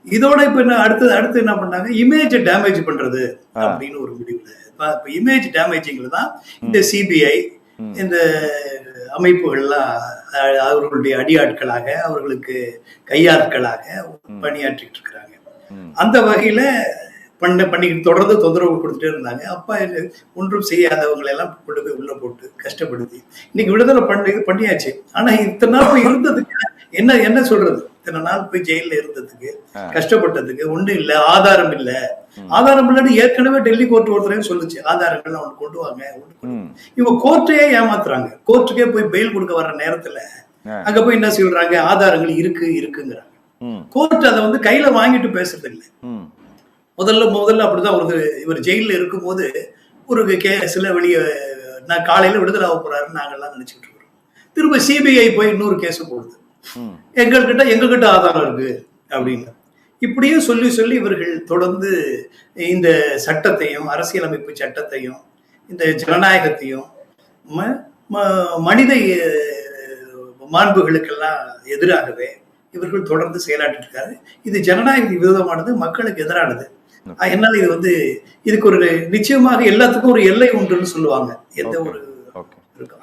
இதோட இப்ப என்ன அடுத்து அடுத்து என்ன பண்ணாங்க, இமேஜ் டேமேஜ் பண்றது அப்படின்னு ஒரு முடிவுல இப்ப இமேஜ் டேமேஜிங்ல தான் இந்த சிபிஐ இந்த அமைப்புகள்லாம் அவர்களுடைய அடியாட்களாக அவர்களுக்கு கையாட்களாக பணியாற்றிட்டு இருக்கிறாங்க. அந்த வகையில பண்ணிக்கிட்டு தொடர்ந்து தொந்தரவு கொடுத்துட்டே இருந்தாங்க. அப்பா ஒன்றும் செய்யாதவங்களை எல்லாம் கொண்டு போய் உள்ள போட்டு கஷ்டப்படுத்தி இன்னைக்கு விடுதலை பண்ணியாச்சு. ஆனா இத்தனை நாள் போய் இருந்ததுக்கு என்ன சொல்றது, இத்தனை நாள் போய் ஜெயில இருந்ததுக்கு கஷ்டப்பட்டதுக்கு ஒண்ணும் இல்ல, ஆதாரம் இல்ல. ஆதாரம் இல்லன்னு ஏற்கனவே டெல்லி கோர்ட் ஒருத்தரையும் சொல்லுச்சு, ஆதாரங்கள் அவன் கொண்டு வாங்க. இவங்க கோர்ட்டையே ஏமாத்துறாங்க. கோர்ட்டுக்கே போய் பெயில் கொடுக்க வர்ற நேரத்துல அங்க போய் என்ன சொல்றாங்க, ஆதாரங்கள் இருக்குங்கிறாங்க. கோர்ட் அதை வந்து கையில வாங்கிட்டு பேசுறது இல்லை. முதல்ல அப்படிதான் இவர் ஜெயில இருக்கும் போது ஒரு கேஸ்ல வெளியே நான் காலையில விடுதலை ஆக போறாருன்னு நாங்கெல்லாம் நினைச்சுட்டு இருக்கிறோம். திரும்ப சிபிஐ போய் இன்னொரு கேஸ் போடுது, எங்ககிட்ட ஆதாரம் இருக்கு அப்படின்னு. இப்படியே சொல்லி இவர்கள் தொடர்ந்து இந்த சட்டத்தையும் அரசியலமைப்பு சட்டத்தையும் இந்த ஜனநாயகத்தையும் மனித மாண்புகளுக்கெல்லாம் எதிராகவே இவர்கள் தொடர்ந்து செயலாற்றிட்டு இருக்காரு. இது ஜனநாயக விரோதமானது, மக்களுக்கு எதிரானது. என்னால் இது வந்து இதுக்கு ஒரு நிச்சயமாக எல்லாத்துக்கும் ஒரு எல்லை உண்டுன்னு சொல்லுவாங்க. எந்த ஒரு